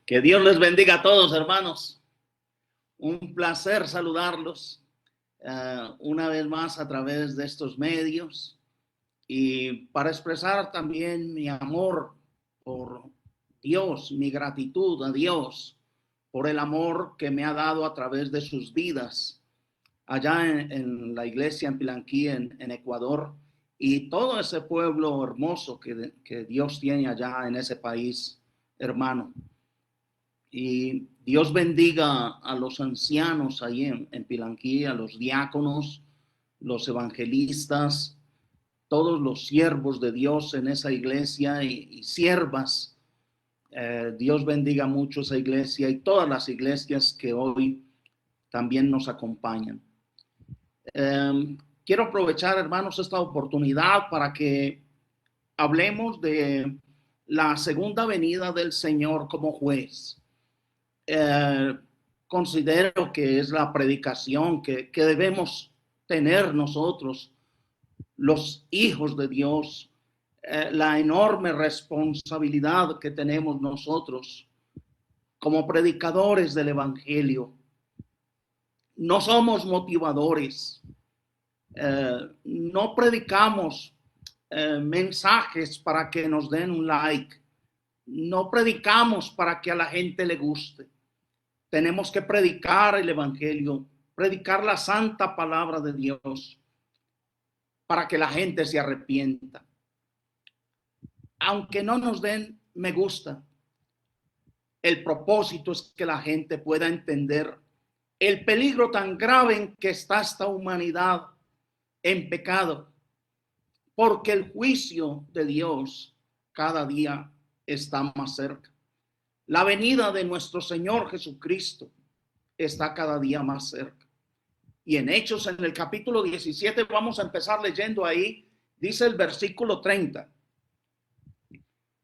Que Dios les bendiga a todos, hermanos. Un placer saludarlos una vez más a través de estos medios y para expresar también mi amor por Dios, mi gratitud a Dios por el amor que me ha dado a través de sus vidas allá en la iglesia en Pilanquí, en Ecuador, y todo ese pueblo hermoso que Dios tiene allá en ese país, hermano. Y Dios bendiga a los ancianos ahí en Pilanquí, a los diáconos, los evangelistas, todos los siervos de Dios en esa iglesia y siervas. Dios bendiga mucho esa iglesia y todas las iglesias que hoy también nos acompañan. Quiero aprovechar, hermanos, esta oportunidad para que hablemos de la segunda venida del Señor como juez. Considero que es la predicación que debemos tener nosotros, los hijos de Dios, la enorme responsabilidad que tenemos nosotros como predicadores del Evangelio. No somos motivadores, no predicamos mensajes para que nos den un like, no predicamos para que a la gente le guste. Tenemos que predicar el Evangelio, predicar la santa palabra de Dios para que la gente se arrepienta. Aunque no nos den me gusta, el propósito es que la gente pueda entender el peligro tan grave en que está esta humanidad en pecado, porque el juicio de Dios cada día está más cerca. La venida de nuestro Señor Jesucristo está cada día más cerca. Y en Hechos, en el capítulo 17, vamos a empezar leyendo ahí, dice el versículo 30.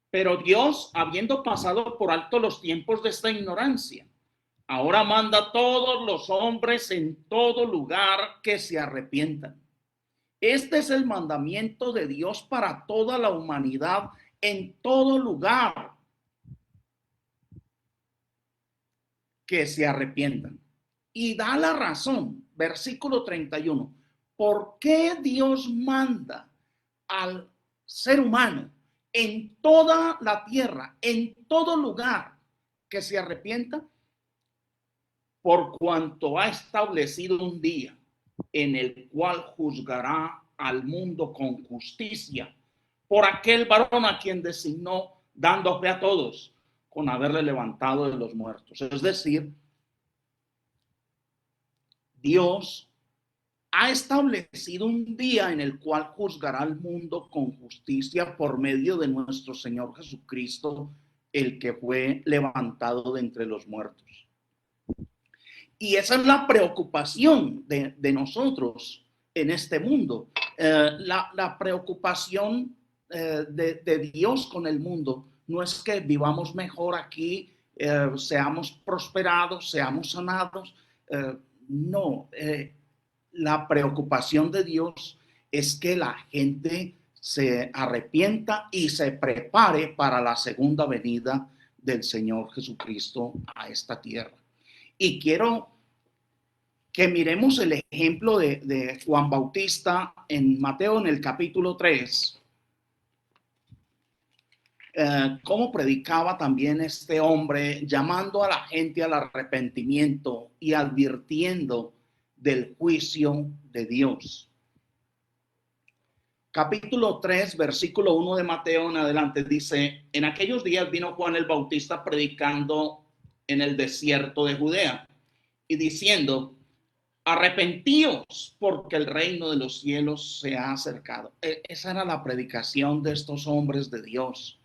Pero Dios, habiendo pasado por alto los tiempos de esta ignorancia, ahora manda a todos los hombres en todo lugar que se arrepientan. Este es el mandamiento de Dios para toda la humanidad en todo lugar, que se arrepientan. Y da la razón, versículo 31, ¿por qué Dios manda al ser humano en toda la tierra, en todo lugar, que se arrepienta? Por cuanto ha establecido un día en el cual juzgará al mundo con justicia por aquel varón a quien designó, dando fe a todos con haberle levantado de los muertos. Es decir, Dios ha establecido un día en el cual juzgará al mundo con justicia por medio de nuestro Señor Jesucristo, el que fue levantado de entre los muertos. Y esa es la preocupación de nosotros en este mundo. La preocupación de Dios con el mundo no es que vivamos mejor aquí, seamos prosperados, seamos sanados. No, la preocupación de Dios es que la gente se arrepienta y se prepare para la segunda venida del Señor Jesucristo a esta tierra. Y quiero que miremos el ejemplo de Juan Bautista en Mateo, en el capítulo 3. Cómo predicaba también este hombre, llamando a la gente al arrepentimiento y advirtiendo del juicio de Dios. Capítulo 3, versículo 1 de Mateo en adelante dice: en aquellos días vino Juan el Bautista predicando en el desierto de Judea y diciendo: arrepentíos, porque el reino de los cielos se ha acercado. Esa era la predicación de estos hombres de Dios.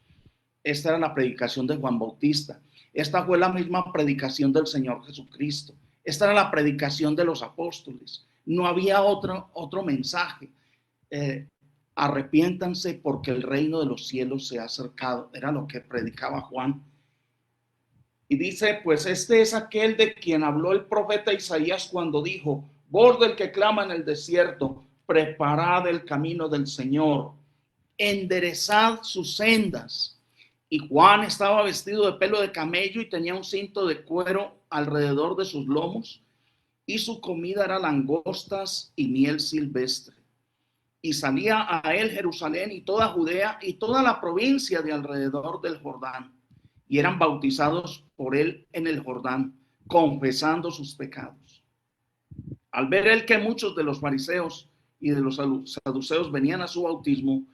Esta era la predicación de Juan Bautista. Esta fue la misma predicación del Señor Jesucristo. Esta era la predicación de los apóstoles. No había otro mensaje. Arrepiéntanse porque el reino de los cielos se ha acercado. Era lo que predicaba Juan. Y dice, pues este es aquel de quien habló el profeta Isaías cuando dijo: voz del que clama en el desierto, preparad el camino del Señor, enderezad sus sendas. Y Juan estaba vestido de pelo de camello y tenía un cinto de cuero alrededor de sus lomos, y su comida era langostas y miel silvestre. Y salía a él Jerusalén y toda Judea y toda la provincia de alrededor del Jordán, y eran bautizados por él en el Jordán, confesando sus pecados. Al ver él que muchos de los fariseos y de los saduceos venían a su bautismo,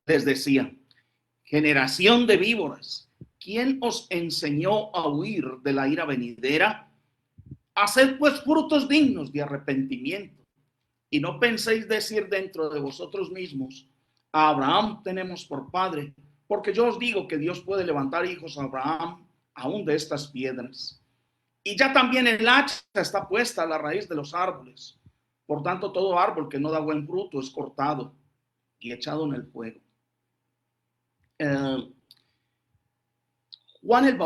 les decía: generación de víboras, ¿quién os enseñó a huir de la ira venidera? Haced pues frutos dignos de arrepentimiento, y no penséis decir dentro de vosotros mismos: a Abraham tenemos por padre, porque yo os digo que Dios puede levantar hijos a Abraham aún de estas piedras. Y ya también el hacha está puesta a la raíz de los árboles. Por tanto, todo árbol que no da buen fruto es cortado y echado en el fuego. Juan el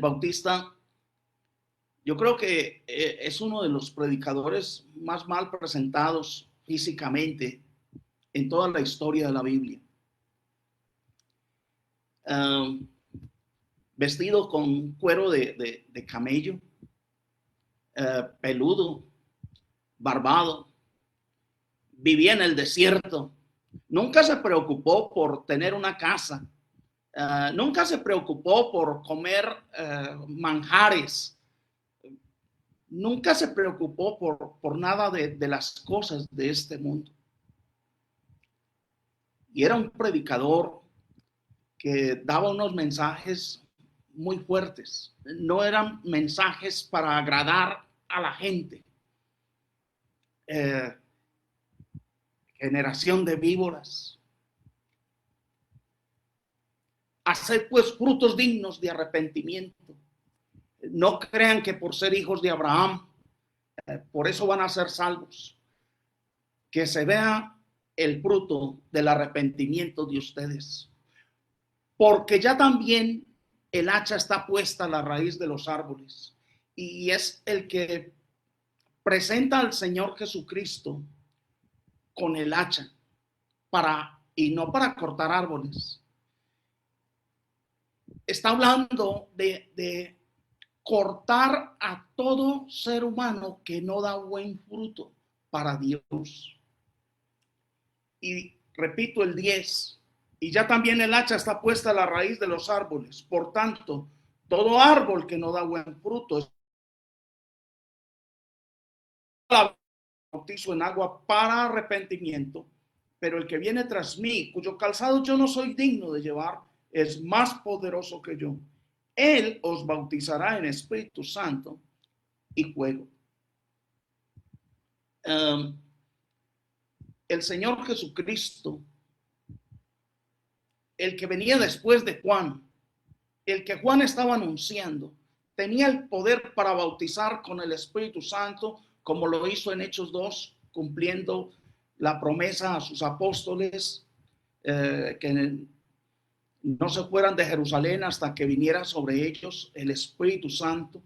Bautista, yo creo que es uno de los predicadores más mal presentados físicamente en toda la historia de la Biblia. Vestido con cuero de camello, peludo, barbado, vivía en el desierto, nunca se preocupó por tener una casa, nunca se preocupó por comer manjares, nunca se preocupó por nada de las cosas de este mundo. Y era un predicador que daba unos mensajes muy fuertes. No eran mensajes para agradar a la gente. Generación de víboras. Haced pues frutos dignos de arrepentimiento. No crean que por ser hijos de Abraham, por eso van a ser salvos. Que se vea el fruto del arrepentimiento de ustedes. Porque ya también el hacha está puesta a la raíz de los árboles, y es el que presenta al Señor Jesucristo con el hacha y no para cortar árboles. Está hablando de cortar a todo ser humano que no da buen fruto para Dios. Y repito el 10, y ya también el hacha está puesta a la raíz de los árboles. Por tanto, todo árbol que no da buen fruto es bautizo en agua para arrepentimiento, pero el que viene tras mí, cuyo calzado yo no soy digno de llevar, es más poderoso que yo. Él os bautizará en Espíritu Santo y fuego. El Señor Jesucristo, el que venía después de Juan, el que Juan estaba anunciando, tenía el poder para bautizar con el Espíritu Santo, como lo hizo en Hechos 2, cumpliendo la promesa a sus apóstoles, que no se fueran de Jerusalén hasta que viniera sobre ellos el Espíritu Santo.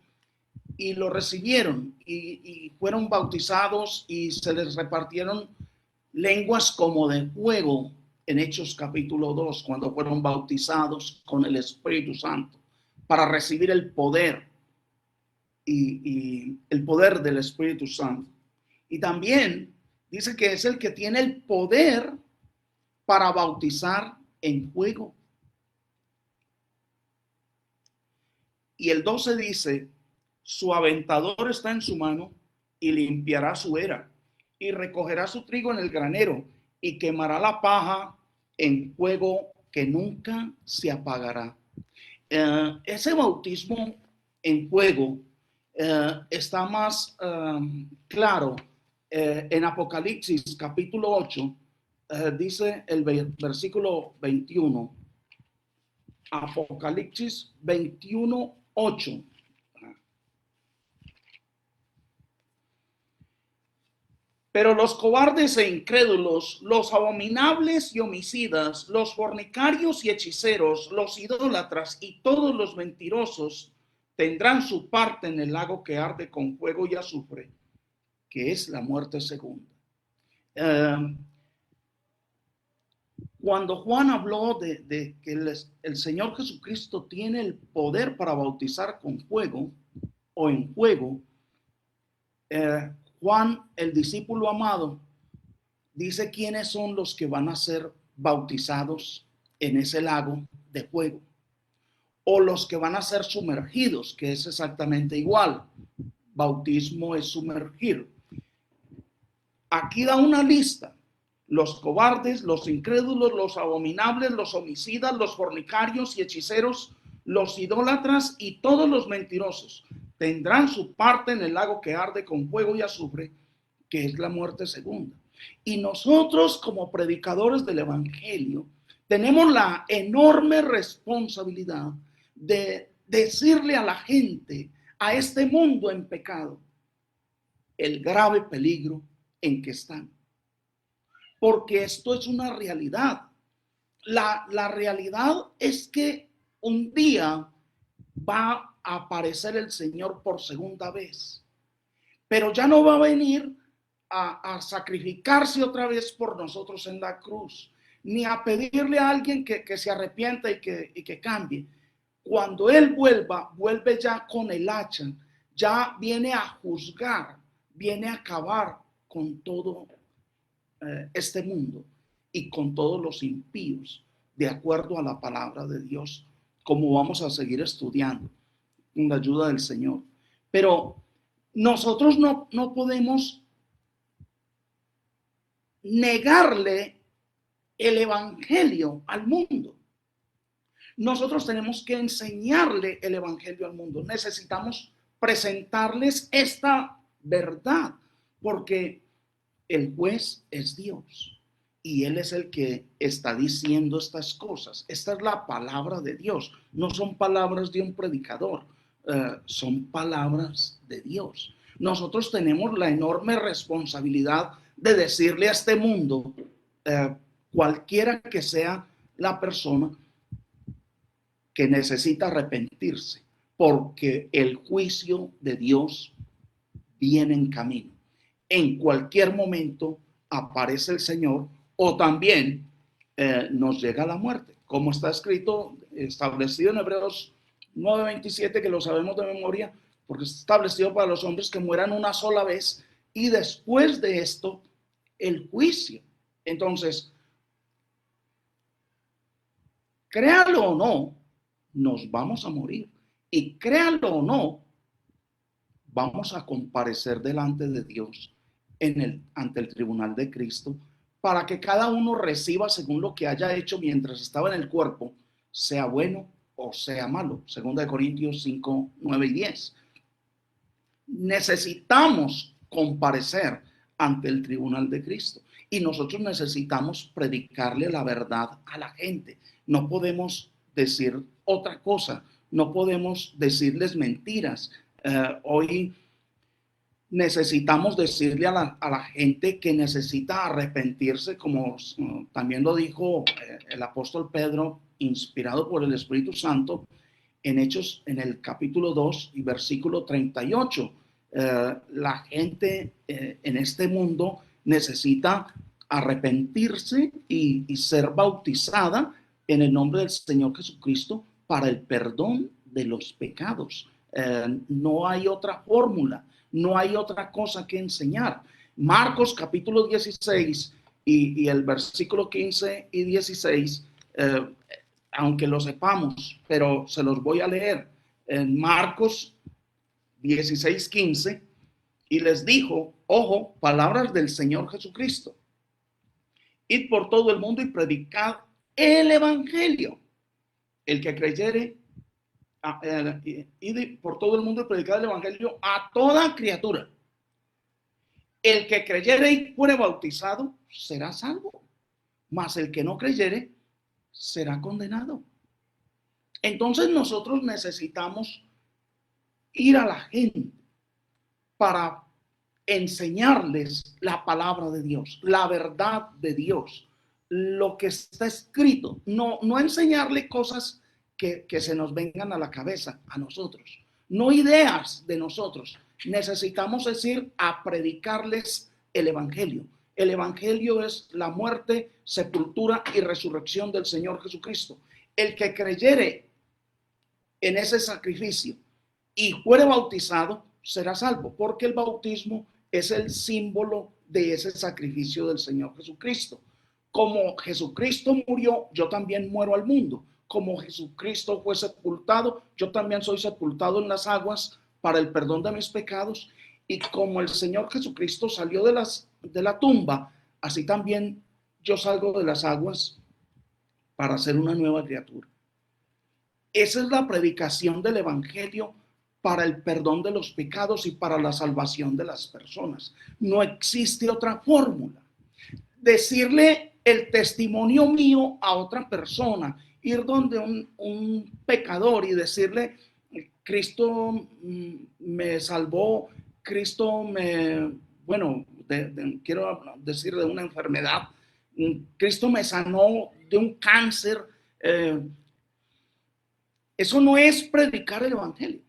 Y lo recibieron y fueron bautizados, y se les repartieron lenguas como de fuego en Hechos capítulo 2, cuando fueron bautizados con el Espíritu Santo para recibir el poder y el poder del Espíritu Santo. Y también dice que es el que tiene el poder para bautizar en fuego. Y el 12 dice: su aventador está en su mano y limpiará su era, y recogerá su trigo en el granero, y quemará la paja en fuego que nunca se apagará. Ese bautismo en fuego está más claro en Apocalipsis capítulo 8, dice el versículo 21. Apocalipsis 21, 8. Pero los cobardes e incrédulos, los abominables y homicidas, los fornicarios y hechiceros, los idólatras y todos los mentirosos tendrán su parte en el lago que arde con fuego y azufre, que es la muerte segunda. Cuando Juan habló de que el Señor Jesucristo tiene el poder para bautizar con fuego o en fuego, Juan, el discípulo amado, dice quiénes son los que van a ser bautizados en ese lago de fuego, o los que van a ser sumergidos, que es exactamente igual. Bautismo es sumergir. Aquí da una lista: los cobardes, los incrédulos, los abominables, los homicidas, los fornicarios y hechiceros, los idólatras y todos los mentirosos tendrán su parte en el lago que arde con fuego y azufre, que es la muerte segunda. Y nosotros, como predicadores del evangelio, tenemos la enorme responsabilidad de decirle a la gente, a este mundo en pecado, el grave peligro en que están. Porque esto es una realidad. La realidad es que un día va a aparecer el Señor por segunda vez, pero ya no va a venir a sacrificarse otra vez por nosotros en la cruz, ni a pedirle a alguien que se arrepienta y que cambie. Cuando Él vuelve ya con el hacha, ya viene a juzgar, viene a acabar con todo este mundo y con todos los impíos, de acuerdo a la palabra de Dios, como vamos a seguir estudiando con la ayuda del Señor. Pero nosotros no podemos negarle el evangelio al mundo. Nosotros tenemos que enseñarle el evangelio al mundo. Necesitamos presentarles esta verdad, porque el juez es Dios y Él es el que está diciendo estas cosas. Esta es la palabra de Dios. No son palabras de un predicador, son palabras de Dios. Nosotros tenemos la enorme responsabilidad de decirle a este mundo, cualquiera que sea la persona, que necesita arrepentirse, porque el juicio de Dios viene en camino. En cualquier momento aparece el Señor, o también nos llega la muerte, como está escrito, establecido en Hebreos 9:27, que lo sabemos de memoria, porque es establecido para los hombres que mueran una sola vez, y después de esto, el juicio. Entonces, créalo o no, nos vamos a morir. Y créalo o no, vamos a comparecer delante de Dios ante el tribunal de Cristo, para que cada uno reciba según lo que haya hecho mientras estaba en el cuerpo, sea bueno o sea malo. 2 Corintios 5, 9 y 10. Necesitamos comparecer ante el tribunal de Cristo y nosotros necesitamos predicarle la verdad a la gente. No podemos decir otra cosa, no podemos decirles mentiras. Hoy necesitamos decirle a la gente que necesita arrepentirse, como también lo dijo el apóstol Pedro, inspirado por el Espíritu Santo, en Hechos, en el capítulo 2 y versículo 38. La gente en este mundo necesita arrepentirse y ser bautizada en el nombre del Señor Jesucristo para el perdón de los pecados. No hay otra fórmula, no hay otra cosa que enseñar. Marcos capítulo 16 y el versículo 15 y 16, aunque lo sepamos, pero se los voy a leer. En Marcos 16:15, y les dijo, ojo, palabras del Señor Jesucristo: id por todo el mundo y predicad el evangelio. El que creyere, id por todo el mundo y predicad el evangelio a toda criatura. El que creyere y fuere bautizado será salvo, mas el que no creyere será condenado. Entonces nosotros necesitamos ir a la gente para enseñarles la palabra de Dios, la verdad de Dios, lo que está escrito. No enseñarle cosas que se nos vengan a la cabeza a nosotros, no ideas de nosotros. Necesitamos decir, a predicarles el evangelio. El evangelio es la muerte, sepultura y resurrección del Señor Jesucristo. El que creyere en ese sacrificio y fuere bautizado será salvo, porque el bautismo es el símbolo de ese sacrificio del Señor Jesucristo. Como Jesucristo murió, yo también muero al mundo. Como Jesucristo fue sepultado, yo también soy sepultado en las aguas para el perdón de mis pecados. Y como el Señor Jesucristo salió de la tumba, así también yo salgo de las aguas para ser una nueva criatura. Esa es la predicación del evangelio para el perdón de los pecados y para la salvación de las personas. No existe otra fórmula. Decirle el testimonio mío a otra persona, ir donde un pecador y decirle, Cristo me salvó, Cristo me, bueno, quiero decir de una enfermedad, Cristo me sanó de un cáncer. Eso no es predicar el evangelio.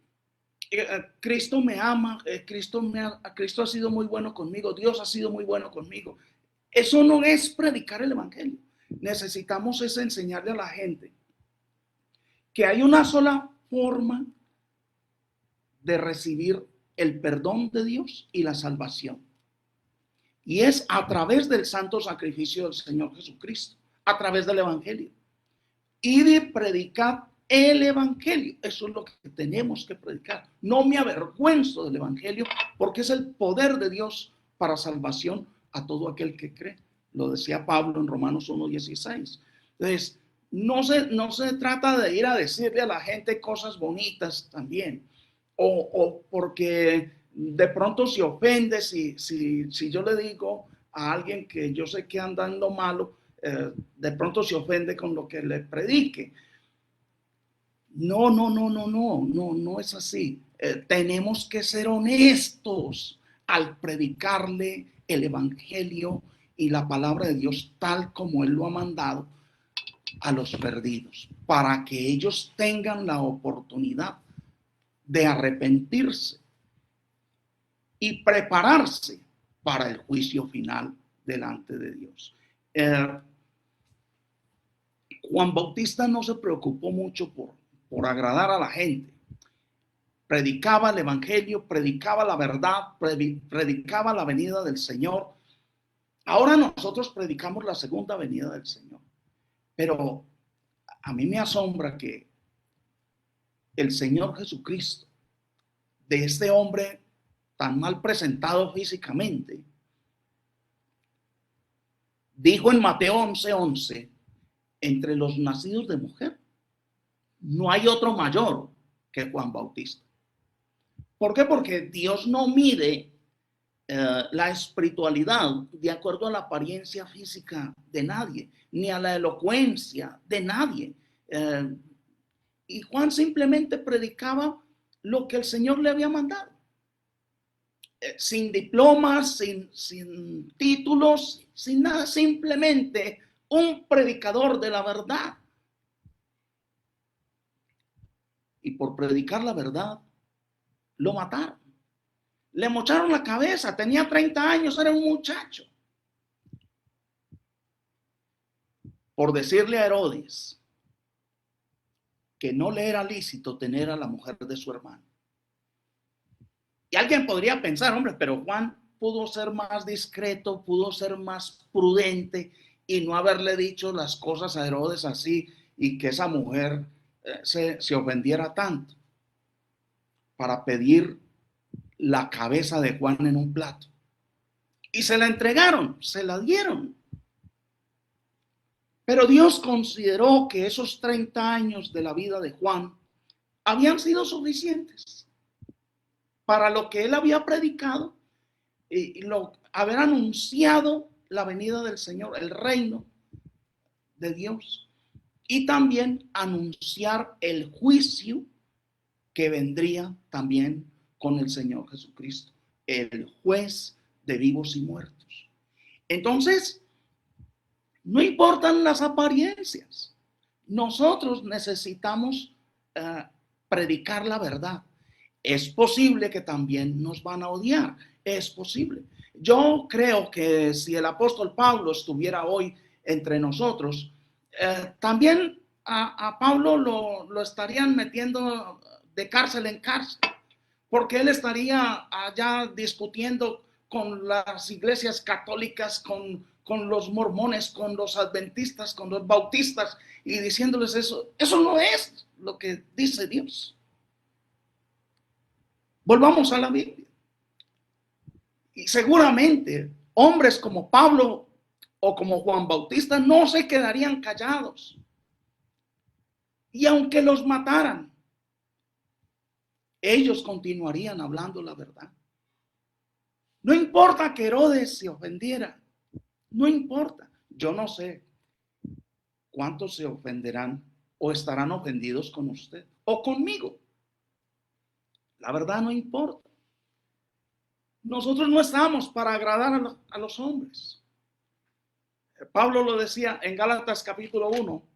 Cristo me ama, Cristo ha sido muy bueno conmigo, Dios ha sido muy bueno conmigo. Eso no es predicar el evangelio. Necesitamos es enseñarle a la gente que hay una sola forma de recibir el perdón de Dios y la salvación. Y es a través del santo sacrificio del Señor Jesucristo, a través del evangelio. Y de predicar el evangelio. Eso es lo que tenemos que predicar. No me avergüenzo del evangelio porque es el poder de Dios para salvación a todo aquel que cree. Lo decía Pablo en Romanos 1:16. Entonces, no se trata de ir a decirle a la gente cosas bonitas también. O porque de pronto se ofende si yo le digo a alguien que yo sé que anda en lo malo, de pronto se ofende con lo que le predique. No es así. Tenemos que ser honestos al predicarle el evangelio y la palabra de Dios tal como Él lo ha mandado a los perdidos, para que ellos tengan la oportunidad de arrepentirse y prepararse para el juicio final delante de Dios. Juan Bautista no se preocupó mucho por agradar a la gente. Predicaba el evangelio, predicaba la verdad, predicaba la venida del Señor. Ahora nosotros predicamos la segunda venida del Señor. Pero a mí me asombra que el Señor Jesucristo, de este hombre tan mal presentado físicamente, dijo en Mateo 11:11, entre los nacidos de mujer, no hay otro mayor que Juan Bautista. ¿Por qué? Porque Dios no mide la espiritualidad de acuerdo a la apariencia física de nadie, ni a la elocuencia de nadie. Y Juan simplemente predicaba lo que el Señor le había mandado. Sin diplomas, sin títulos, sin nada, simplemente un predicador de la verdad. Y por predicar la verdad, lo mataron. Le mocharon la cabeza, tenía 30 años, era un muchacho. Por decirle a Herodes que no le era lícito tener a la mujer de su hermano. Y alguien podría pensar, hombre, pero Juan pudo ser más discreto, pudo ser más prudente y no haberle dicho las cosas a Herodes así y que esa mujer se ofendiera tanto para pedir la cabeza de Juan en un plato. Y se la entregaron, se la dieron. Pero Dios consideró que esos 30 años de la vida de Juan habían sido suficientes para lo que él había predicado y haber anunciado la venida del Señor, el reino de Dios, y también anunciar el juicio que vendría también con el Señor Jesucristo, el juez de vivos y muertos. Entonces, no importan las apariencias. Nosotros necesitamos predicar la verdad. es posible que también nos van a odiar. Es posible. Yo creo que si el apóstol Pablo estuviera hoy entre nosotros, también a Pablo lo estarían metiendo de cárcel en cárcel, porque él estaría allá discutiendo con las iglesias católicas, con los mormones, con los adventistas, con los bautistas, y diciéndoles eso no es lo que dice Dios. Volvamos a la Biblia. Y seguramente hombres como Pablo o como Juan Bautista no se quedarían callados. Y aunque los mataran, ellos continuarían hablando la verdad. No importa que Herodes se ofendiera, no importa. Yo no sé cuántos se ofenderán o estarán ofendidos con usted o conmigo. La verdad no importa. Nosotros no estamos para agradar a los hombres. Pablo lo decía en Gálatas capítulo 1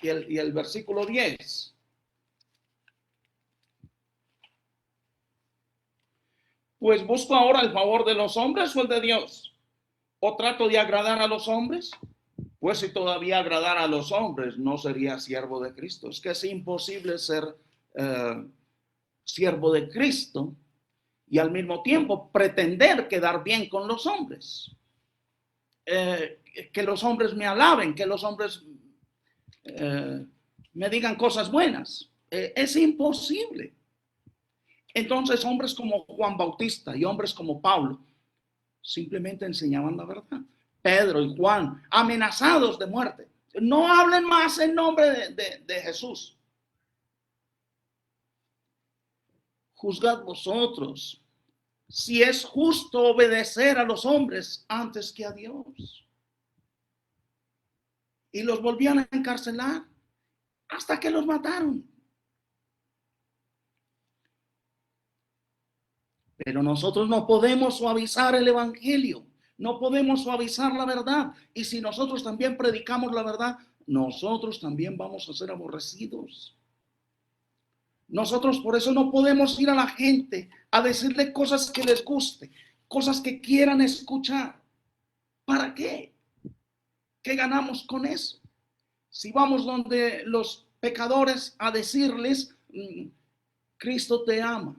y el versículo 10. Pues busco ahora el favor de los hombres o el de Dios. ¿O trato de agradar a los hombres? Pues si todavía agradara a los hombres, no sería siervo de Cristo. Es que es imposible ser siervo de Cristo y al mismo tiempo pretender quedar bien con los hombres. Que los hombres me alaben, que los hombres me digan cosas buenas. Es imposible. Entonces, hombres como Juan Bautista y hombres como Pablo simplemente enseñaban la verdad. Pedro y Juan, amenazados de muerte. No hablen más en nombre de Jesús. Juzgad vosotros si es justo obedecer a los hombres antes que a Dios. Y los volvían a encarcelar hasta que los mataron. Pero nosotros no podemos suavizar el evangelio, no podemos suavizar la verdad. Y si nosotros también predicamos la verdad, nosotros también vamos a ser aborrecidos. Nosotros por eso no podemos ir a la gente a decirle cosas que les guste, cosas que quieran escuchar. ¿Para qué? ¿Qué ganamos con eso? Si vamos donde los pecadores a decirles, Cristo te ama,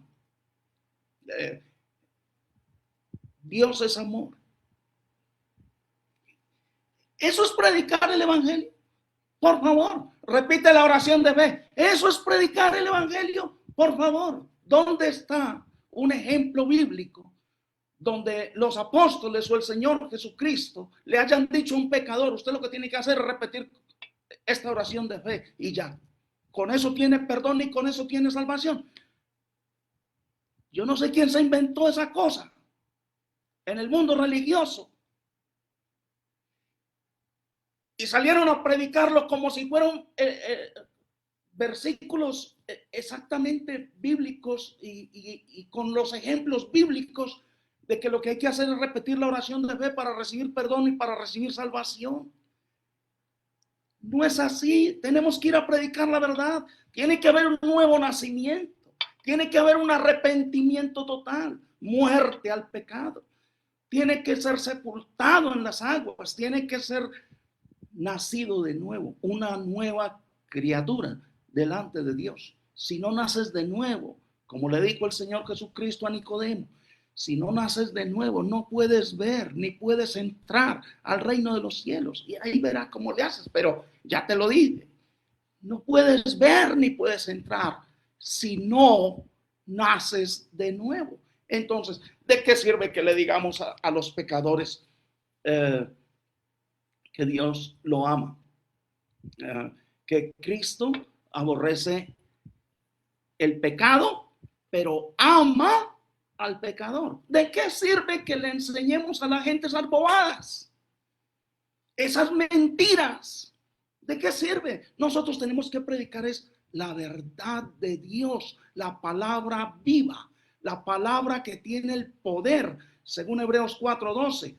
Dios es amor. Eso es predicar el evangelio. Por favor, repite la oración de fe. Eso es predicar el evangelio. Por favor, ¿dónde está un ejemplo bíblico donde los apóstoles o el Señor Jesucristo le hayan dicho a un pecador, usted lo que tiene que hacer es repetir esta oración de fe y ya? Con eso tiene perdón y con eso tiene salvación. Yo no sé quién se inventó esa cosa en el mundo religioso. Y salieron a predicarlo como si fueran versículos exactamente bíblicos y con los ejemplos bíblicos de que lo que hay que hacer es repetir la oración de fe para recibir perdón y para recibir salvación. No es así. Tenemos que ir a predicar la verdad. Tiene que haber un nuevo nacimiento. Tiene que haber un arrepentimiento total, muerte al pecado. Tiene que ser sepultado en las aguas. Tiene que ser nacido de nuevo, una nueva criatura delante de Dios. Si no naces de nuevo, como le dijo el Señor Jesucristo a Nicodemo, si no naces de nuevo, no puedes ver ni puedes entrar al reino de los cielos. Y ahí verás cómo le haces, pero ya te lo dije. No puedes ver ni puedes entrar si no naces de nuevo. Entonces, ¿de qué sirve que le digamos a los pecadores que Dios lo ama? Que Cristo aborrece el pecado, pero ama al pecador. ¿De qué sirve que le enseñemos a la gente esas bobadas? Esas mentiras. ¿De qué sirve? Nosotros tenemos que predicar es la verdad de Dios, la palabra viva, la palabra que tiene el poder, según Hebreos 4:12,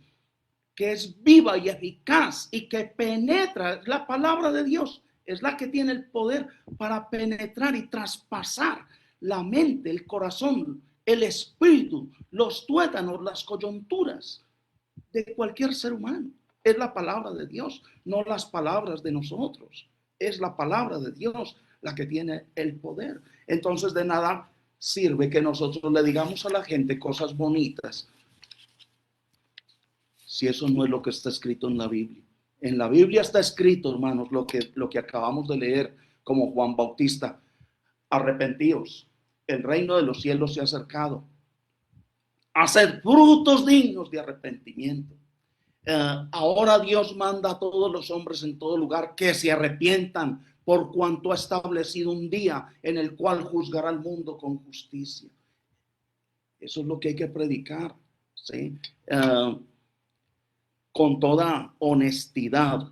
que es viva y eficaz y que penetra. La palabra de Dios es la que tiene el poder para penetrar y traspasar la mente, el corazón, el espíritu, los tuétanos, las coyunturas de cualquier ser humano. Es la palabra de Dios, no las palabras de nosotros. Es la palabra de Dios la que tiene el poder. Entonces de nada sirve que nosotros le digamos a la gente cosas bonitas si eso no es lo que está escrito en la Biblia. En la Biblia está escrito, hermanos, lo que acabamos de leer, como Juan Bautista: arrepentíos, el reino de los cielos se ha acercado. Haced frutos dignos de arrepentimiento. Ahora Dios manda a todos los hombres en todo lugar que se arrepientan, por cuanto ha establecido un día en el cual juzgará al mundo con justicia. Eso es lo que hay que predicar, ¿sí? Con toda honestidad,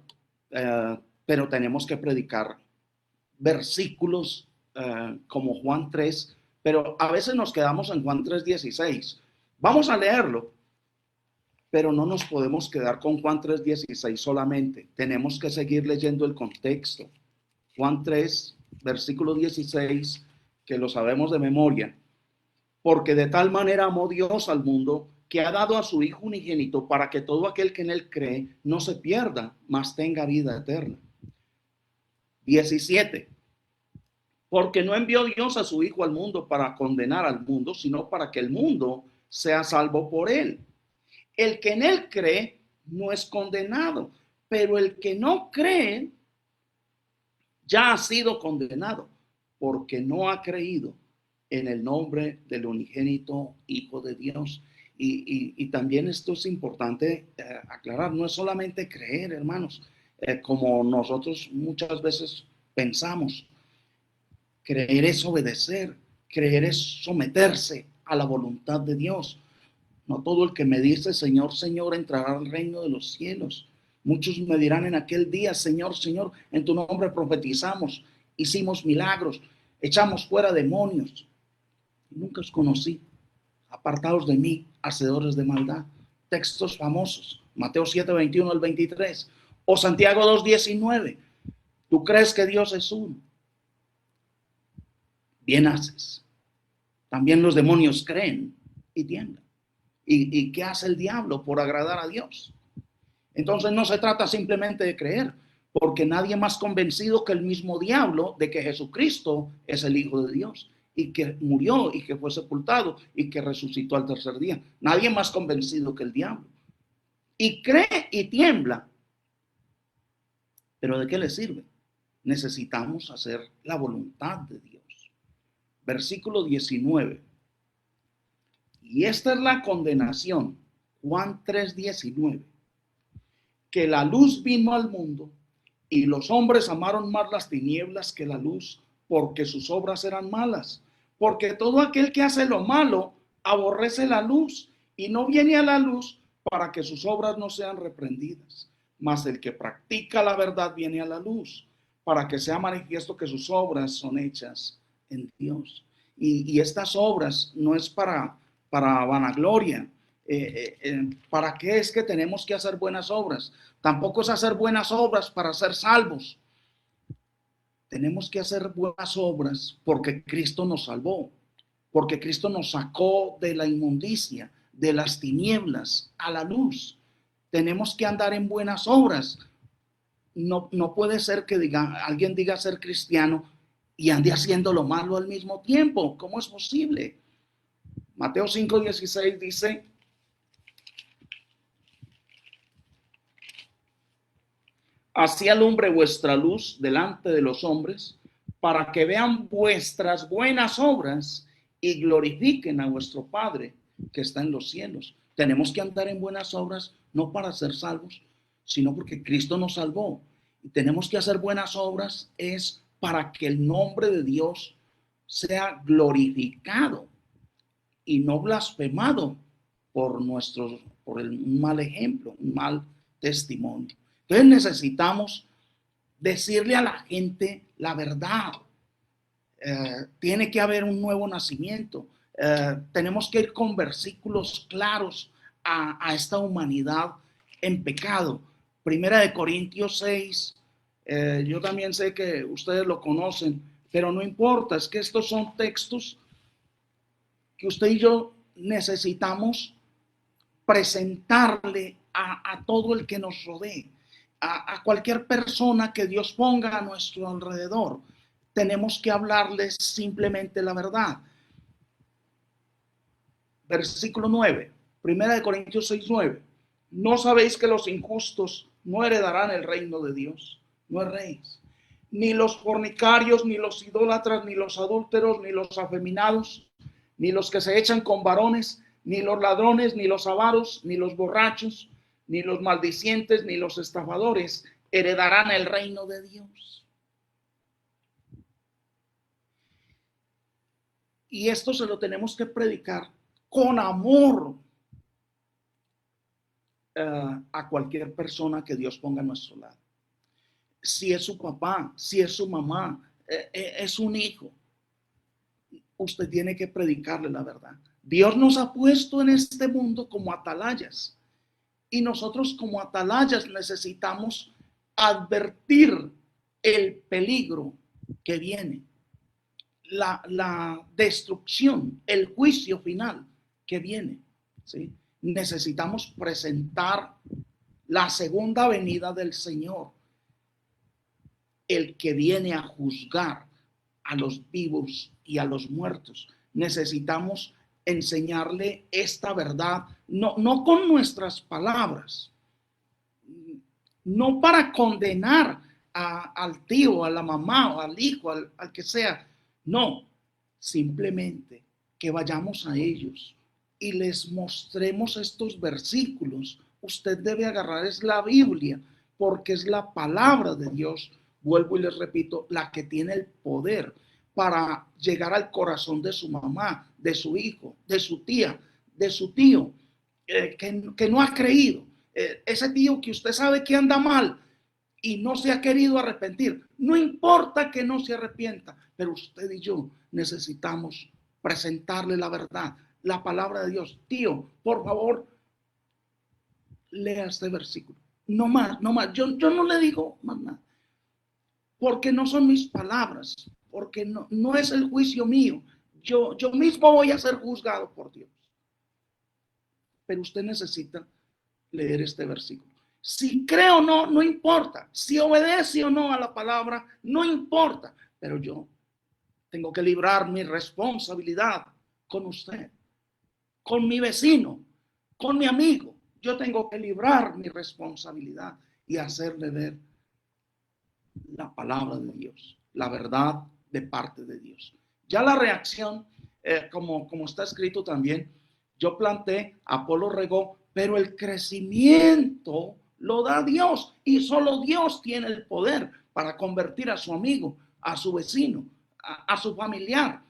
pero tenemos que predicar versículos como Juan 3, pero a veces nos quedamos en Juan 3:16. Vamos a leerlo, pero no nos podemos quedar con Juan 3:16 solamente. Tenemos que seguir leyendo el contexto. Juan 3, versículo 16, que lo sabemos de memoria. Porque de tal manera amó Dios al mundo, que ha dado a su Hijo unigénito, para que todo aquel que en él cree no se pierda, mas tenga vida eterna. 17. Porque no envió Dios a su Hijo al mundo para condenar al mundo, sino para que el mundo sea salvo por él. El que en él cree no es condenado, pero el que no cree ya ha sido condenado, porque no ha creído en el nombre del unigénito Hijo de Dios. Y también esto es importante aclarar, no es solamente creer, hermanos, como nosotros muchas veces pensamos. Creer es obedecer, creer es someterse a la voluntad de Dios. No todo el que me dice Señor, Señor entrará al reino de los cielos. Muchos me dirán en aquel día: Señor, Señor, en tu nombre profetizamos, hicimos milagros, echamos fuera demonios. Nunca os conocí. Apartados de mí, hacedores de maldad. Textos famosos: Mateo 7:21 al 23 o Santiago 2:19. ¿Tú crees que Dios es uno? Bien haces. También los demonios creen y tiemblan. ¿Y qué hace el diablo por agradar a Dios? Entonces no se trata simplemente de creer, porque nadie más convencido que el mismo diablo de que Jesucristo es el Hijo de Dios y que murió y que fue sepultado y que resucitó al tercer día. Nadie más convencido que el diablo. Y cree y tiembla. ¿Pero de qué le sirve? Necesitamos hacer la voluntad de Dios. Versículo 19. Y esta es la condenación, Juan 3:19, que la luz vino al mundo y los hombres amaron más las tinieblas que la luz, porque sus obras eran malas. Porque todo aquel que hace lo malo aborrece la luz y no viene a la luz para que sus obras no sean reprendidas. Mas el que practica la verdad viene a la luz para que sea manifiesto que sus obras son hechas en Dios. Y estas obras no es para vanagloria. ¿Para qué es que tenemos que hacer buenas obras? Tampoco es hacer buenas obras para ser salvos. Tenemos que hacer buenas obras porque Cristo nos salvó, porque Cristo nos sacó de la inmundicia, de las tinieblas a la luz. Tenemos que andar en buenas obras. No puede ser que alguien diga ser cristiano y ande haciendo lo malo al mismo tiempo. ¿Cómo es posible? Mateo 5:16 dice: así alumbre vuestra luz delante de los hombres, para que vean vuestras buenas obras y glorifiquen a vuestro Padre que está en los cielos. Tenemos que andar en buenas obras no para ser salvos, sino porque Cristo nos salvó. Y tenemos que hacer buenas obras es para que el nombre de Dios sea glorificado y no blasfemado por un mal ejemplo, un mal testimonio. Entonces necesitamos decirle a la gente la verdad. Tiene que haber un nuevo nacimiento. Tenemos que ir con versículos claros a esta humanidad en pecado. Primera de Corintios 6, yo también sé que ustedes lo conocen, pero no importa, es que estos son textos que usted y yo necesitamos presentarle a todo el que nos rodee, a cualquier persona que Dios ponga a nuestro alrededor. Tenemos que hablarles simplemente la verdad. Versículo 9, Primera de Corintios 6:9. ¿No sabéis que los injustos no heredarán el reino de Dios? No erréis. Ni los fornicarios, ni los idólatras, ni los adúlteros, ni los afeminados, ni los que se echan con varones, ni los ladrones, ni los avaros, ni los borrachos, ni los maldicientes, ni los estafadores heredarán el reino de Dios. Y esto se lo tenemos que predicar con amor a cualquier persona que Dios ponga a nuestro lado. Si es su papá, si es su mamá, es un hijo, usted tiene que predicarle la verdad. Dios nos ha puesto en este mundo como atalayas y nosotros como atalayas necesitamos advertir el peligro que viene, la destrucción, el juicio final que viene, ¿sí? Necesitamos presentar la segunda venida del Señor, el que viene a juzgar a los vivos y a los muertos. Necesitamos enseñarle esta verdad, no con nuestras palabras, no para condenar al tío, a la mamá o al hijo, al que sea. No, simplemente que vayamos a ellos y les mostremos estos versículos. Usted debe agarrar es la Biblia, porque es la palabra de Dios, vuelvo y les repito, la que tiene el poder para llegar al corazón de su mamá, de su hijo, de su tía, de su tío, que no ha creído. Ese tío que usted sabe que anda mal y no se ha querido arrepentir. No importa que no se arrepienta, pero usted y yo necesitamos presentarle la verdad, la palabra de Dios. Tío, por favor, lea este versículo. No más, no más. Yo no le digo más nada, porque no son mis palabras, porque no es el juicio mío. Yo mismo voy a ser juzgado por Dios. Pero usted necesita leer este versículo. Si cree o no, no importa. Si obedece o no a la palabra, no importa. Pero yo tengo que librar mi responsabilidad con usted, con mi vecino, con mi amigo. Yo tengo que librar mi responsabilidad y hacerle ver la palabra de Dios, la verdad de parte de Dios. Ya la reacción, como está escrito también, yo planté, Apolo regó, pero el crecimiento lo da Dios y solo Dios tiene el poder para convertir a su amigo, a su vecino, a su familiar.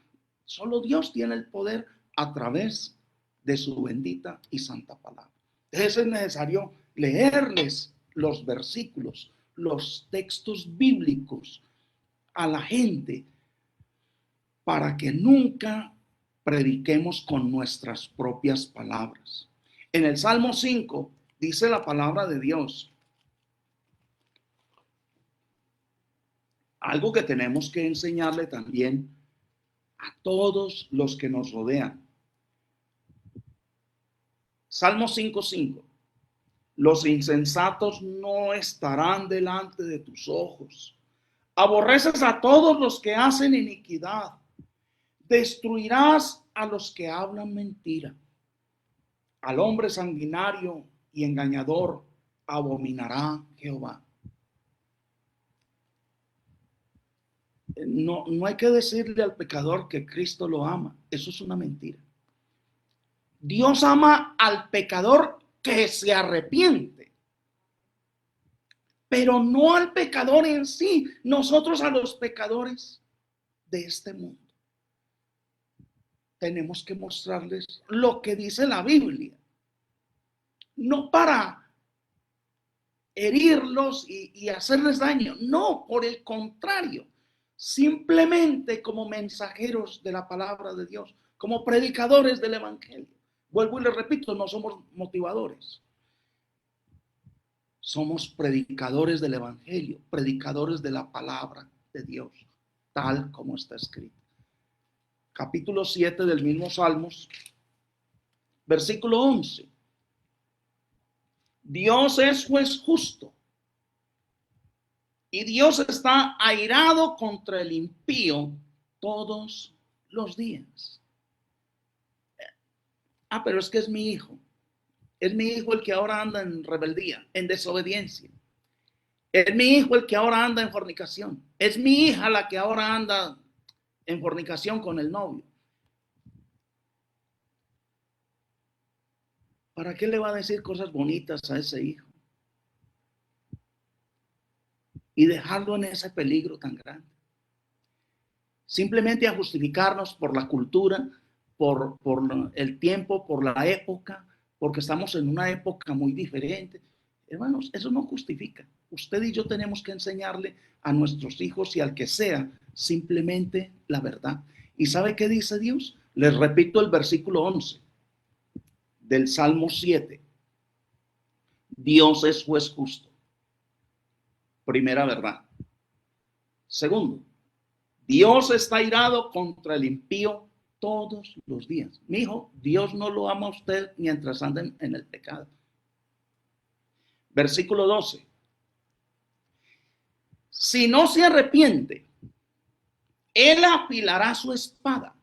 Solo Dios tiene el poder a través de su bendita y santa palabra. Entonces es necesario leerles los versículos, los textos bíblicos a la gente para que nunca prediquemos con nuestras propias palabras. En el Salmo 5 dice la palabra de Dios algo que tenemos que enseñarle también a todos los que nos rodean. Salmo 5:5. Los insensatos no estarán delante de tus ojos. Aborreces a todos los que hacen iniquidad. Destruirás a los que hablan mentira. Al hombre sanguinario y engañador abominará Jehová. No hay que decirle al pecador que Cristo lo ama. Eso es una mentira. Dios ama al pecador que se arrepiente, pero no al pecador en sí. Nosotros a los pecadores de este mundo tenemos que mostrarles lo que dice la Biblia, no para herirlos y hacerles daño, no, por el contrario, simplemente como mensajeros de la palabra de Dios, como predicadores del evangelio. Vuelvo y les repito, no somos motivadores, somos predicadores del evangelio, predicadores de la palabra de Dios, tal como está escrito. capítulo 7 del mismo Salmos, versículo 11. Dios es juez justo y Dios está airado contra el impío todos los días. Pero es que es mi hijo. Es mi hijo el que ahora anda en rebeldía, en desobediencia. Es mi hijo el que ahora anda en fornicación. Es mi hija la que ahora anda en fornicación con el novio. ¿Para qué le va a decir cosas bonitas a ese hijo? Y dejarlo en ese peligro tan grande. Simplemente a justificarnos por la cultura, por el tiempo, por la época, porque estamos en una época muy diferente. Hermanos, eso no justifica. Usted y yo tenemos que enseñarle a nuestros hijos y al que sea simplemente la verdad. ¿Y sabe qué dice Dios? Les repito el versículo 11 del Salmo 7. Dios es juez justo. Primera verdad. Segundo, Dios está airado contra el impío todos los días. Mi hijo, Dios no lo ama a usted mientras anden en el pecado. Versículo 12. Si no se arrepiente, él afilará su espada.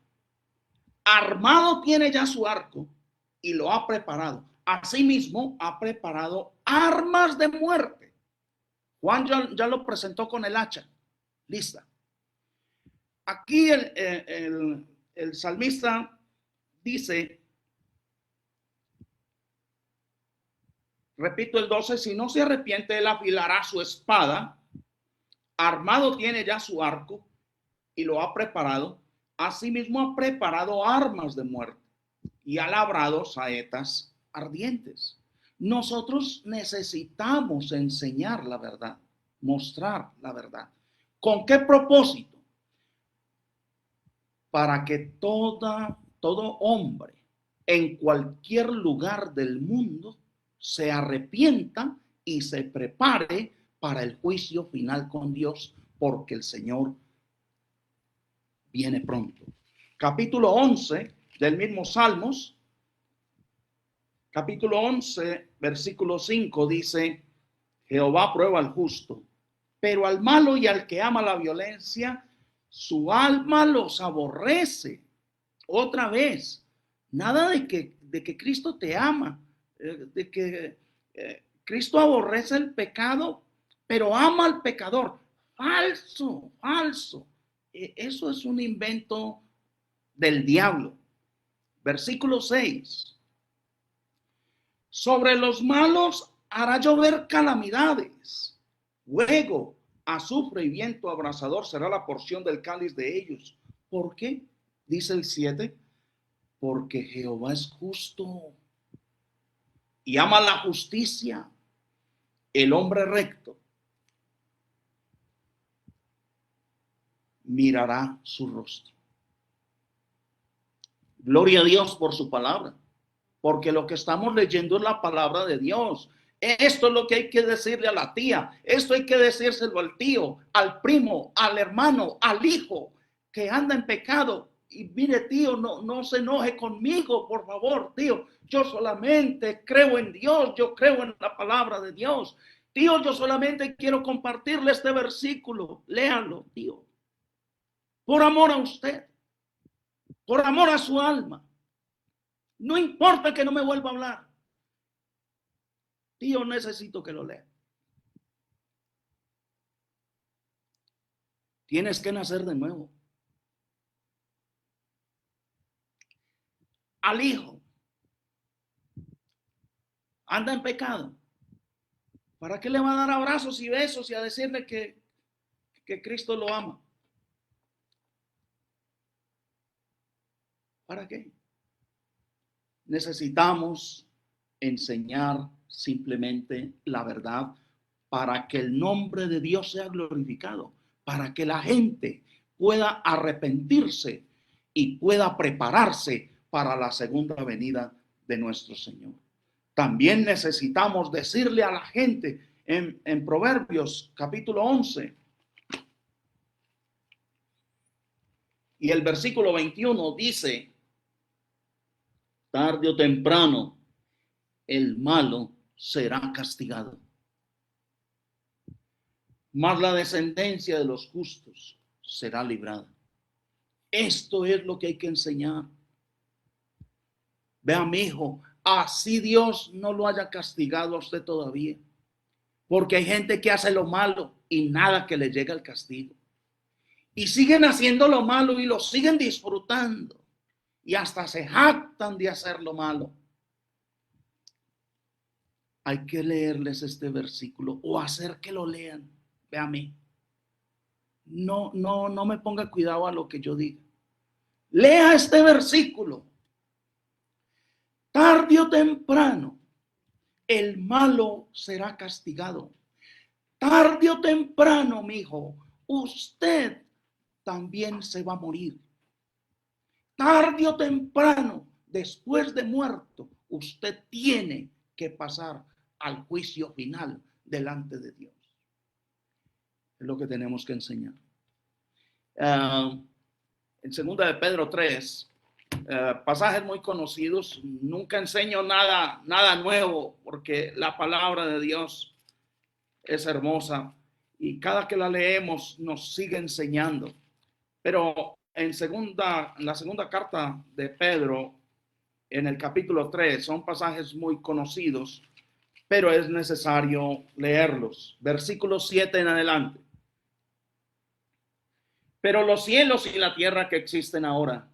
Armado tiene ya su arco y lo ha preparado. Asimismo, ha preparado armas de muerte. Juan ya lo presentó con el hacha. Lista. Aquí el salmista dice, repito el 12, si no se arrepiente, él afilará su espada, armado tiene ya su arco y lo ha preparado. Asimismo ha preparado armas de muerte y ha labrado saetas ardientes. Nosotros necesitamos enseñar la verdad, mostrar la verdad. ¿Con qué propósito? Para que todo hombre en cualquier lugar del mundo se arrepienta y se prepare para el juicio final con Dios, porque el Señor viene pronto. Capítulo 11 del mismo Salmos, capítulo 11, versículo 5 dice, Jehová prueba al justo, pero al malo y al que ama la violencia, su alma los aborrece. Otra vez, nada de que Cristo te ama, de que Cristo aborrece el pecado, pero ama al pecador. Falso, falso. Eso es un invento del diablo. Versículo 6. Sobre los malos hará llover calamidades. Fuego, azufre y viento abrasador será la porción del cáliz de ellos. ¿Por qué? Dice el 7. Porque Jehová es justo y ama la justicia. El hombre recto mirará su rostro. Gloria a Dios por su palabra, porque lo que estamos leyendo es la palabra de Dios. Esto es lo que hay que decirle a la tía, esto hay que decírselo al tío, al primo, al hermano, al hijo que anda en pecado. Y mire, tío, no se enoje conmigo, por favor, tío. Yo solamente creo en Dios, yo creo en la palabra de Dios. Tío, yo solamente quiero compartirle este versículo. Léalo, tío. Por amor a usted, por amor a su alma. No importa que no me vuelva a hablar. Tío, necesito que lo lea. Tienes que nacer de nuevo. Al hijo. Anda en pecado. ¿Para qué le va a dar abrazos y besos y a decirle que Cristo lo ama? ¿Para qué? Necesitamos enseñar simplemente la verdad para que el nombre de Dios sea glorificado, para que la gente pueda arrepentirse y pueda prepararse para la segunda venida de nuestro Señor. También necesitamos decirle a la gente en Proverbios capítulo 11, Y el versículo 21 dice, tarde o temprano el malo será castigado, mas la descendencia de los justos será librada. Esto es lo que hay que enseñar. Vea, mi hijo, así Dios no lo haya castigado a usted todavía, porque hay gente que hace lo malo y nada que le llega el castigo. Y siguen haciendo lo malo y lo siguen disfrutando. Y hasta se jactan de hacer lo malo. Hay que leerles este versículo o hacer que lo lean. Ve a mí. No me ponga cuidado a lo que yo diga. Lea este versículo. Tarde o temprano, el malo será castigado. Tarde o temprano, mi hijo, usted también se va a morir. Tarde o temprano, después de muerto, usted tiene que pasar al juicio final delante de Dios. Es lo que tenemos que enseñar. En segunda de Pedro 3, pasajes muy conocidos. Nunca enseño nada nuevo, porque la palabra de Dios es hermosa y cada que la leemos nos sigue enseñando. Pero en la segunda carta de Pedro, en el capítulo 3, son pasajes muy conocidos, pero es necesario leerlos. Versículo 7 en adelante. Pero los cielos y la tierra que existen ahora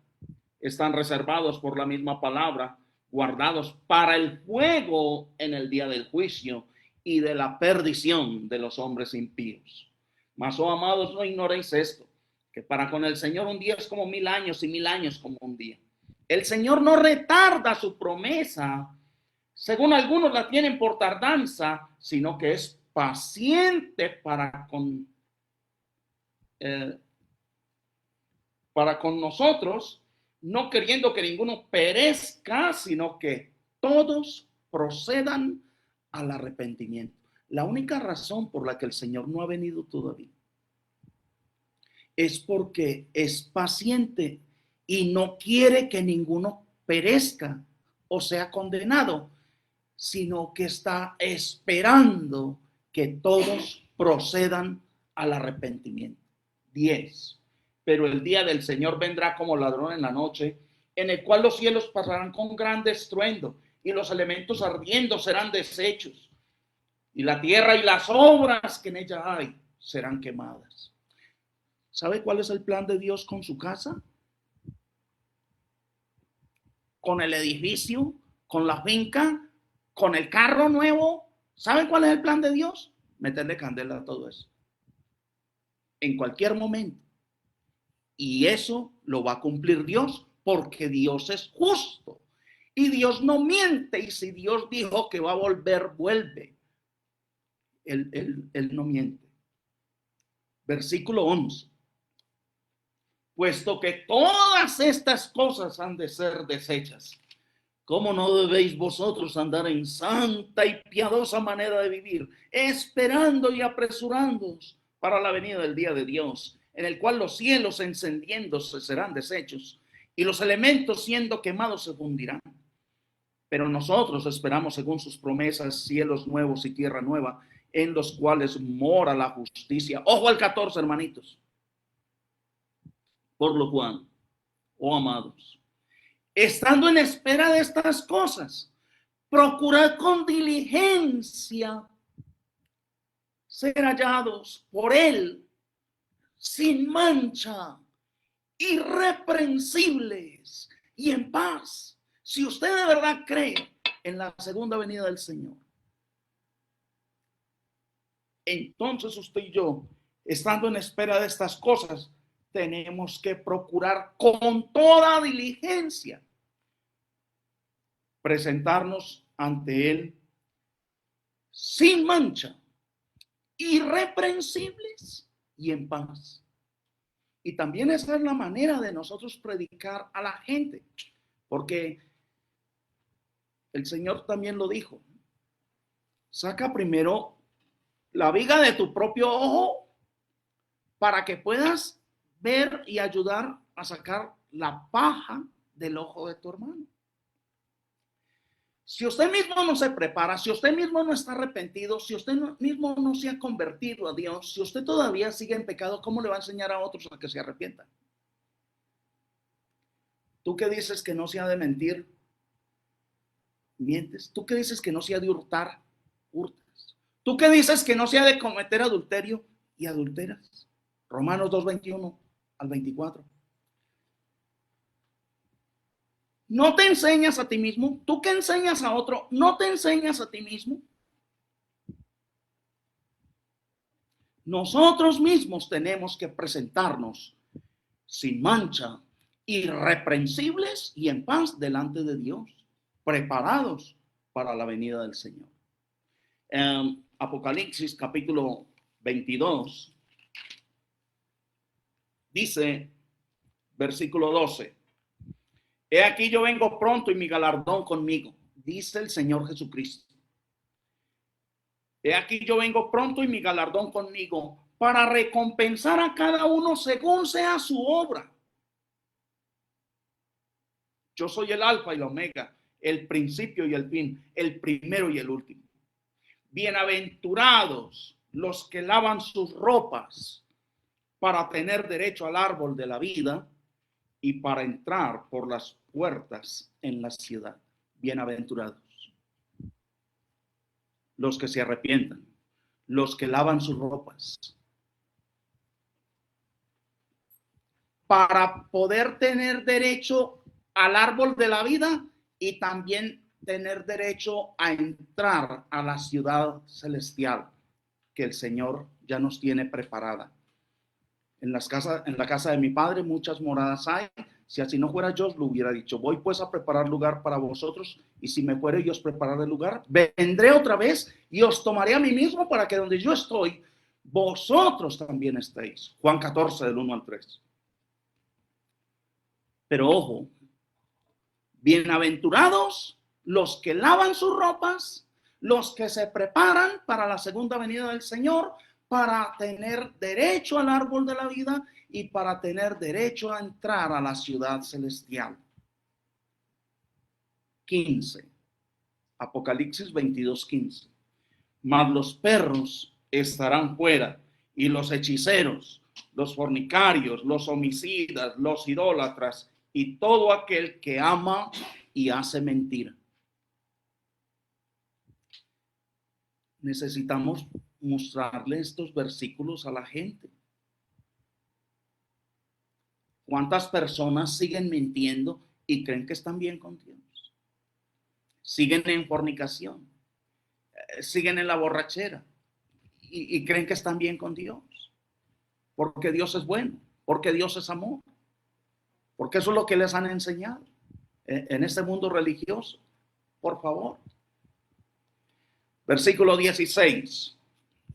están reservados por la misma palabra, guardados para el fuego en el día del juicio y de la perdición de los hombres impíos. Mas, oh amados, no ignoréis esto, que para con el Señor un día es como 1000 años y 1000 años como un día. El Señor no retarda su promesa, según algunos la tienen por tardanza, sino que es paciente para con nosotros, no queriendo que ninguno perezca, sino que todos procedan al arrepentimiento. La única razón por la que el Señor no ha venido todavía es porque es paciente y no quiere que ninguno perezca o sea condenado, sino que está esperando que todos procedan al arrepentimiento. 10. Pero el día del Señor vendrá como ladrón en la noche, en el cual los cielos pasarán con gran estruendo y los elementos ardiendo serán deshechos, y la tierra y las obras que en ella hay serán quemadas. ¿Sabe cuál es el plan de Dios con su casa? Con el edificio, con la finca, con el carro nuevo. ¿Saben cuál es el plan de Dios? Meterle candela a todo eso. En cualquier momento. Y eso lo va a cumplir Dios, porque Dios es justo. Y Dios no miente. Y si Dios dijo que va a volver, vuelve. Él no miente. Versículo 11. Puesto que todas estas cosas han de ser deshechas, ¿cómo no debéis vosotros andar en santa y piadosa manera de vivir, esperando y apresurándoos para la venida del día de Dios, en el cual los cielos encendiéndose serán deshechos y los elementos siendo quemados se fundirán? Pero nosotros esperamos, según sus promesas, cielos nuevos y tierra nueva, en los cuales mora la justicia. Ojo al 14, hermanitos. Por lo cual, oh amados, estando en espera de estas cosas, procurad con diligencia ser hallados por él sin mancha, irreprensibles y en paz. Si usted de verdad cree en la segunda venida del Señor, entonces usted y yo, estando en espera de estas cosas, tenemos que procurar con toda diligencia presentarnos ante él sin mancha, irreprensibles y en paz. Y también esa es la manera de nosotros predicar a la gente, porque el Señor también lo dijo: saca primero la viga de tu propio ojo para que puedas ver y ayudar a sacar la paja del ojo de tu hermano. Si usted mismo no se prepara, si usted mismo no está arrepentido, si usted mismo no se ha convertido a Dios, si usted todavía sigue en pecado, ¿cómo le va a enseñar a otros a que se arrepientan? Tú que dices que no se ha de mentir, mientes. Tú que dices que no se ha de hurtar, hurtas. Tú que dices que no se ha de cometer adulterio y adulteras. Romanos 2:21 al 24. ¿No te enseñas a ti mismo? ¿Tú que enseñas a otro? ¿No te enseñas a ti mismo? Nosotros mismos tenemos que presentarnos sin mancha, irreprensibles y en paz delante de Dios, preparados para la venida del Señor. Apocalipsis capítulo 22 dice, versículo 12, he aquí yo vengo pronto y mi galardón conmigo, dice el Señor Jesucristo. He aquí yo vengo pronto y mi galardón conmigo para recompensar a cada uno según sea su obra. Yo soy el alfa y la omega, el principio y el fin, el primero y el último. Bienaventurados los que lavan sus ropas para tener derecho al árbol de la vida y para entrar por las puertas en la ciudad. Bienaventurados los que se arrepientan, los que lavan sus ropas, para poder tener derecho al árbol de la vida y también tener derecho a entrar a la ciudad celestial que el Señor ya nos tiene preparada. En la casa de mi Padre muchas moradas hay. Si así no fuera, yo os lo hubiera dicho. Voy pues a preparar lugar para vosotros, y si me fuere y os prepararé lugar, vendré otra vez y os tomaré a mí mismo, para que donde yo estoy, vosotros también estéis. Juan 14, del 1 al 3. Pero ojo, bienaventurados los que lavan sus ropas, los que se preparan para la segunda venida del Señor, para tener derecho al árbol de la vida y para tener derecho a entrar a la ciudad celestial. 15. Apocalipsis 22:15. Mas los perros estarán fuera, y los hechiceros, los fornicarios, los homicidas, los idólatras y todo aquel que ama y hace mentira. Necesitamos mostrarle estos versículos a la gente. ¿Cuántas personas siguen mintiendo y creen que están bien con Dios? Siguen en fornicación, siguen en la borrachera y creen que están bien con Dios. Porque Dios es bueno, porque Dios es amor, porque eso es lo que les han enseñado en este mundo religioso. Por favor. Versículo 16.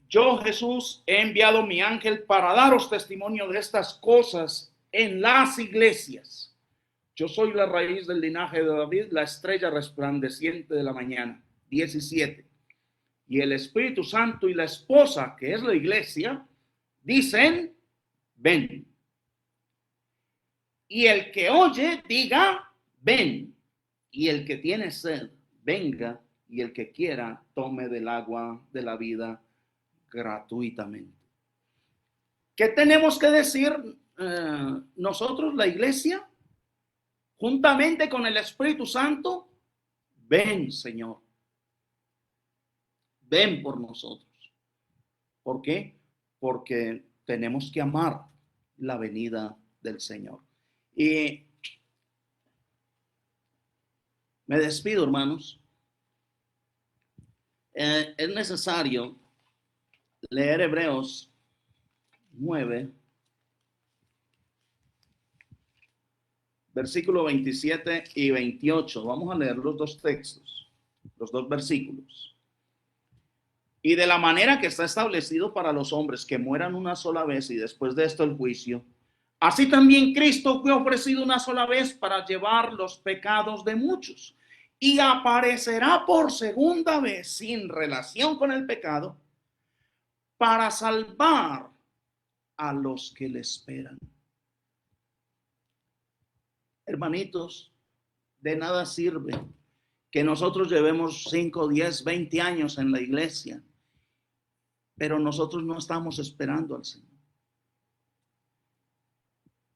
Yo, Jesús, he enviado mi ángel para daros testimonio de estas cosas en las iglesias. Yo soy la raíz del linaje de David, la estrella resplandeciente de la mañana. 17. Y el Espíritu Santo y la esposa, que es la iglesia, dicen, ven. Y el que oye, diga, ven. Y el que tiene sed, venga. Y el que quiera, tome del agua de la vida gratuitamente. ¿Qué tenemos que decir nosotros, la iglesia? Juntamente con el Espíritu Santo, ven, Señor. Ven por nosotros. ¿Por qué? Porque tenemos que amar la venida del Señor. Y me despido, hermanos. Es necesario leer Hebreos 9, versículo 27 y 28. Vamos a leer los dos textos, los dos versículos. Y de la manera que está establecido para los hombres que mueran una sola vez y después de esto el juicio, así también Cristo fue ofrecido una sola vez para llevar los pecados de muchos, y aparecerá por segunda vez sin relación con el pecado para salvar a los que le esperan. Hermanitos, de nada sirve que nosotros llevemos 5, 10, 20 años en la iglesia, pero nosotros no estamos esperando al Señor.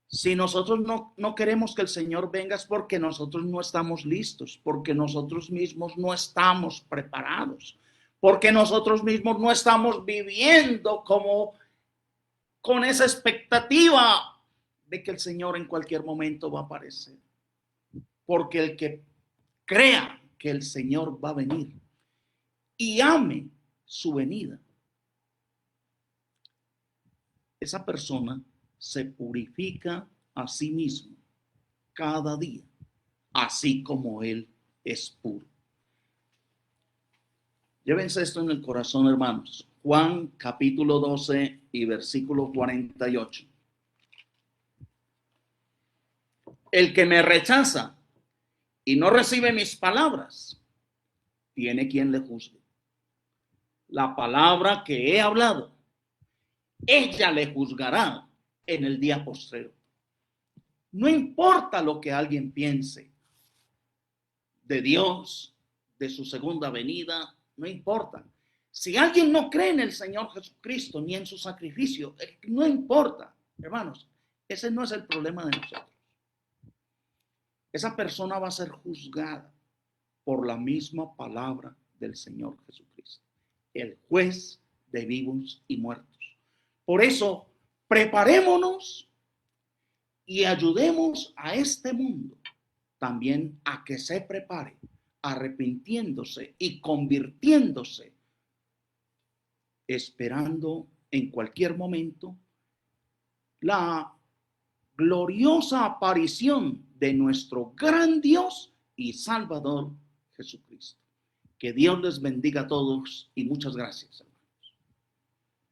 Si nosotros no queremos que el Señor venga, es porque nosotros no estamos listos, porque nosotros mismos no estamos preparados, porque nosotros mismos no estamos viviendo como con esa expectativa de que el Señor en cualquier momento va a aparecer. Porque el que crea que el Señor va a venir y ame su venida, esa persona se purifica a sí mismo cada día, así como Él es puro. Llévense esto en el corazón, hermanos. Juan capítulo 12 y versículo 48. El que me rechaza y no recibe mis palabras, tiene quien le juzgue. La palabra que he hablado, ella le juzgará en el día postrero. No importa lo que alguien piense de Dios, de su segunda venida, no importa. Si alguien no cree en el Señor Jesucristo ni en su sacrificio, no importa, hermanos, ese no es el problema de nosotros. Esa persona va a ser juzgada por la misma palabra del Señor Jesucristo, el juez de vivos y muertos. Por eso, preparémonos y ayudemos a este mundo también a que se prepare, arrepintiéndose y convirtiéndose, esperando en cualquier momento la gloriosa aparición de nuestro gran Dios y Salvador Jesucristo. Que Dios les bendiga a todos y muchas gracias.